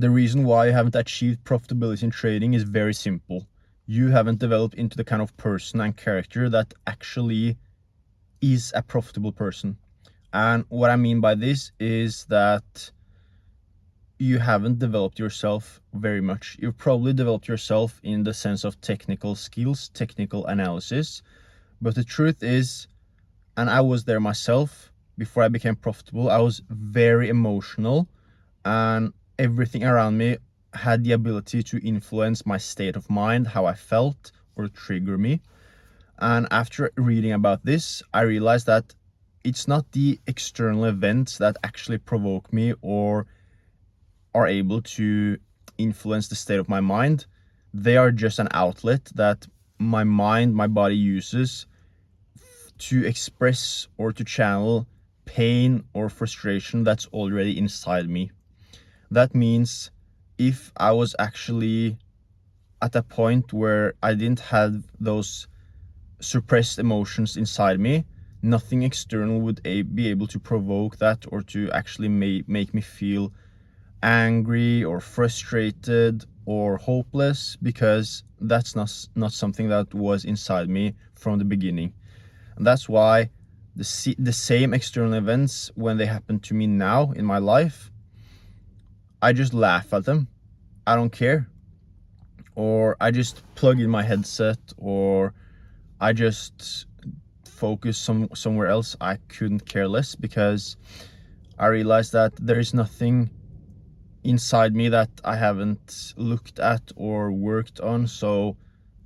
the reason why you haven't achieved profitability in trading is very simple. You haven't developed into the kind of person and character that actually is a profitable person. And what I mean by this is that you haven't developed yourself very much. You've probably developed yourself in the sense of technical skills, technical analysis. But the truth is, and I was there myself before I became profitable, I was very emotional, and everything around me had the ability to influence my state of mind, how I felt, or trigger me. And after reading about this, I realized that it's not the external events that actually provoke me or are able to influence the state of my mind. They are just an outlet that my mind, my body uses to express or to channel pain or frustration that's already inside me. That means if I was actually at a point where I didn't have those suppressed emotions inside me, nothing external would be able to provoke that or to actually make me feel angry or frustrated or hopeless, because that's not something that was inside me from the beginning. And that's why the same external events, when they happen to me now in my life, I just laugh at them. I don't care. Or I just plug in my headset, or I just focus somewhere else. I couldn't care less, because I realized that there is nothing inside me that I haven't looked at or worked on. So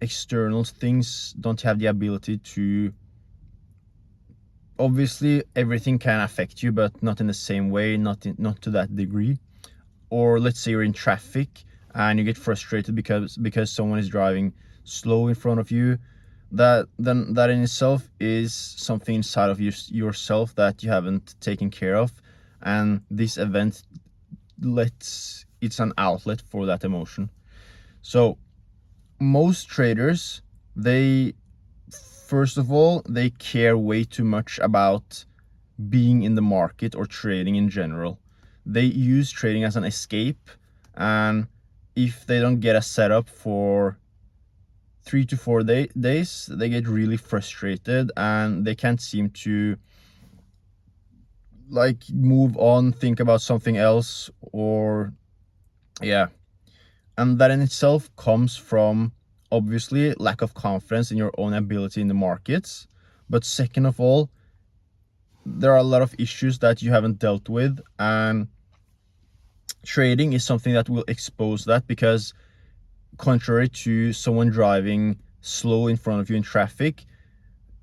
external things don't have the ability to, obviously everything can affect you, but not in the same way, not to that degree. Or let's say you're in traffic and you get frustrated because someone is driving slow in front of you. That in itself is something inside of yourself that you haven't taken care of, and this event it's an outlet for that emotion. So most traders, they first of all, they care way too much about being in the market or trading in general. They use trading as an escape, and if they don't get a setup for 3 to 4 days, they get really frustrated and they can't seem to like move on, think about something else, or yeah. And that in itself comes from, obviously, lack of confidence in your own ability in the markets. But second of all, there are a lot of issues that you haven't dealt with, and trading is something that will expose that, because contrary to someone driving slow in front of you in traffic,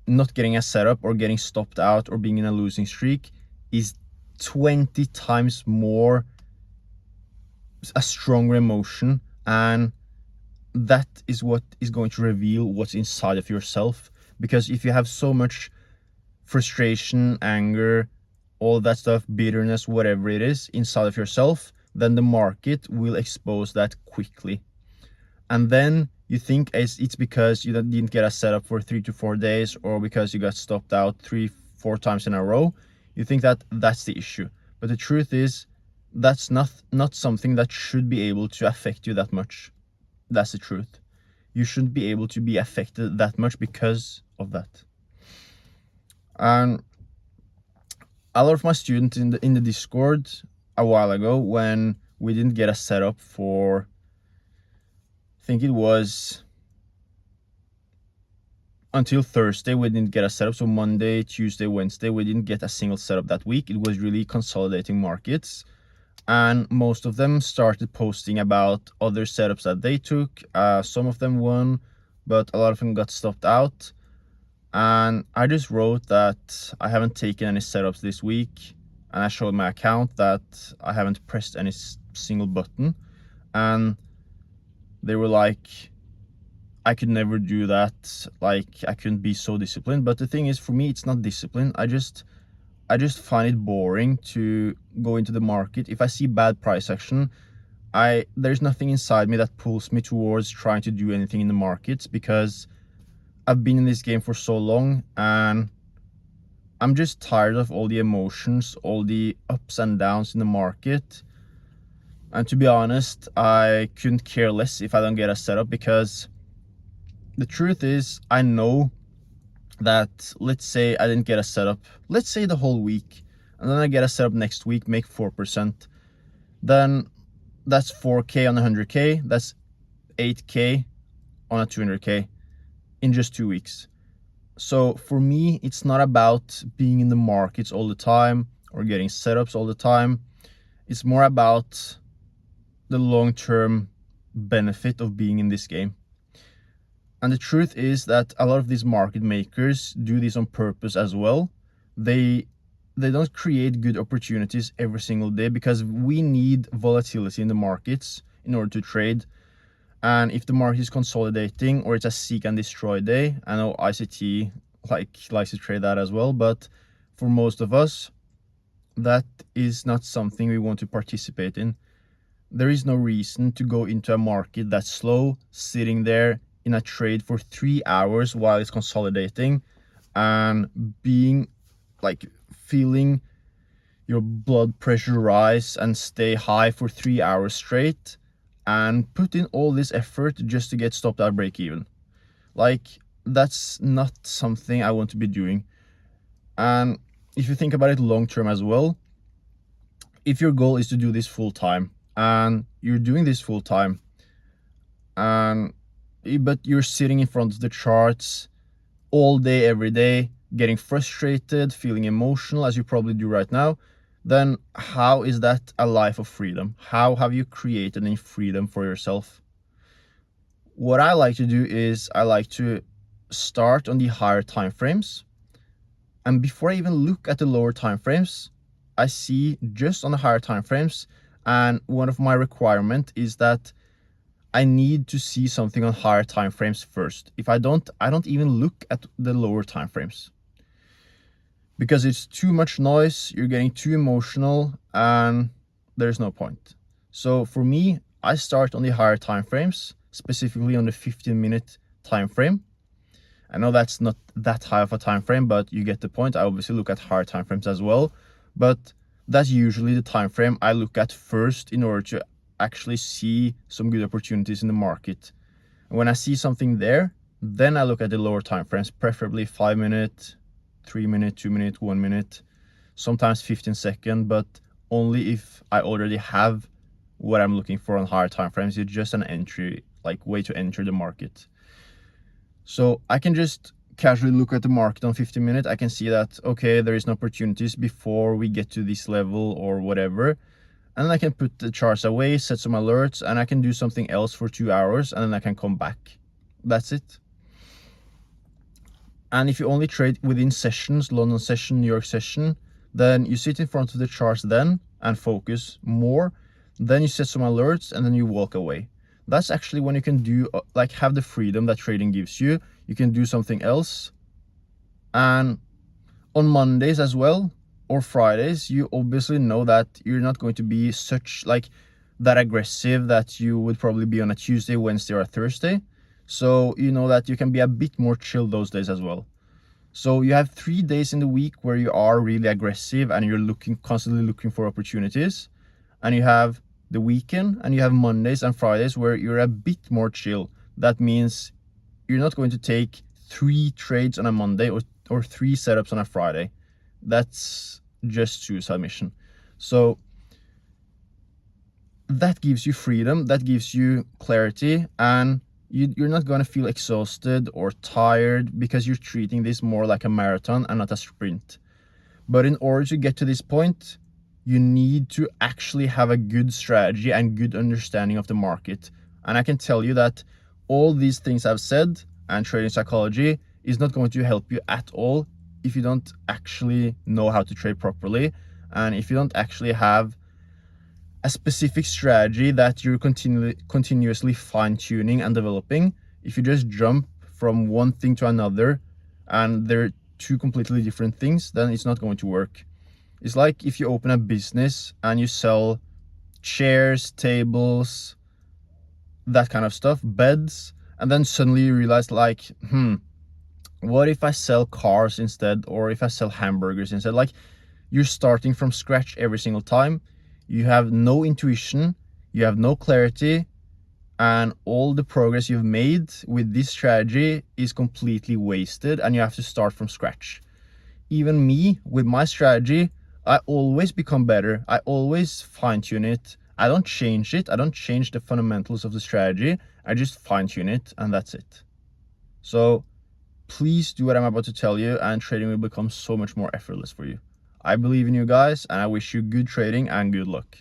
not getting a setup or getting stopped out or being in a losing streak is 20 times more a stronger emotion, and that is what is going to reveal what's inside of yourself. Because if you have so much frustration, anger, all that stuff, bitterness, whatever it is inside of yourself, then the market will expose that quickly. And then you think it's because you didn't get a setup for 3 to 4 days, or because you got stopped out 3-4 times in a row. You think that that's the issue, but the truth is that's not something that should be able to affect you that much. That's the truth. You shouldn't be able to be affected that much because of that. And a lot of my students in the Discord a while ago, when we didn't get a setup for, I think it was until Thursday, we didn't get a setup. So Monday, Tuesday, Wednesday, we didn't get a single setup that week. It was really consolidating markets. And most of them started posting about other setups that they took. Some of them won, but a lot of them got stopped out. And I just wrote that I haven't taken any setups this week, and I showed my account that I haven't pressed any single button. And they were like, I could never do that, like I couldn't be so disciplined. But the thing is, for me, it's not discipline. I just find it boring to go into the market. If I see bad price action, there's nothing inside me that pulls me towards trying to do anything in the markets, because I've been in this game for so long, and I'm just tired of all the emotions, all the ups and downs in the market. And to be honest, I couldn't care less if I don't get a setup, because the truth is, I know that, let's say I didn't get a setup, let's say the whole week, and then I get a setup next week, make 4%, then that's 4K on 100K, that's 8K on a 200K in just 2 weeks. So for me, it's not about being in the markets all the time or getting setups all the time. It's more about the long-term benefit of being in this game. And the truth is that a lot of these market makers do this on purpose as well. They don't create good opportunities every single day, because we need volatility in the markets in order to trade. And if the market is consolidating or it's a seek and destroy day, I know ICT likes to trade that as well, but for most of us, that is not something we want to participate in. There is no reason to go into a market that's slow, sitting there in a trade for 3 hours while it's consolidating, and being feeling your blood pressure rise and stay high for 3 hours straight, and put in all this effort just to get stopped at break even. That's not something I want to be doing. And if you think about it long term as well, if your goal is to do this full time, and you're doing this full time, and but you're sitting in front of the charts all day, every day, getting frustrated, feeling emotional, as you probably do right now, then how is that a life of freedom? How have you created any freedom for yourself? What I like to do is I like to start on the higher time frames, and before I even look at the lower time frames, I see just on the higher time frames. And one of my requirements is that I need to see something on higher time frames first. If I don't even look at the lower time frames, because it's too much noise, you're getting too emotional, and there's no point. So for me, I start on the higher time frames, specifically on the 15-minute time frame. I know that's not that high of a time frame, but you get the point. I obviously look at higher time frames as well, but that's usually the time frame I look at first in order to actually see some good opportunities in the market. And when I see something there, then I look at the lower time frames, preferably 5 minute, 3 minute, 2 minute, 1 minute, sometimes 15-second, but only if I already have what I'm looking for on higher time frames. It's just an entry, way to enter the market. So I can just casually look at the market on 15 minutes. I can see that, okay, there is no opportunities before we get to this level or whatever. And then I can put the charts away, set some alerts, and I can do something else for 2 hours, and then I can come back. That's it. And if you only trade within sessions, London session, New York session, then you sit in front of the charts then and focus more. Then you set some alerts, and then you walk away. That's actually when you can do, have the freedom that trading gives you. You can do something else. And on Mondays as well, or Fridays, you obviously know that you're not going to be that aggressive that you would probably be on a Tuesday, Wednesday, or a Thursday. So you know that you can be a bit more chill those days as well. So you have 3 days in the week where you are really aggressive and you're constantly looking for opportunities. And you have the weekend, and you have Mondays and Fridays where you're a bit more chill. That means you're not going to take 3 trades on a Monday or 3 setups on a Friday. That's just suicide mission. So that gives you freedom, that gives you clarity, and you're not going to feel exhausted or tired, because you're treating this more like a marathon and not a sprint. But in order to get to this point, you need to actually have a good strategy and good understanding of the market. And I can tell you that all these things I've said and trading psychology is not going to help you at all if you don't actually know how to trade properly, and if you don't actually have a specific strategy that you're continuously fine-tuning and developing. If you just jump from one thing to another and they're 2 completely different things, then it's not going to work. It's like if you open a business and you sell chairs, tables, that kind of stuff, beds, and then suddenly you realize what if I sell cars instead, or if I sell hamburgers instead? You're starting from scratch every single time. You have no intuition, you have no clarity, and all the progress you've made with this strategy is completely wasted, and you have to start from scratch. Even me, with my strategy, I always become better. I always fine-tune it. I don't change it. I don't change the fundamentals of the strategy. I just fine-tune it, and that's it. So please do what I'm about to tell you, and trading will become so much more effortless for you. I believe in you guys, and I wish you good trading and good luck.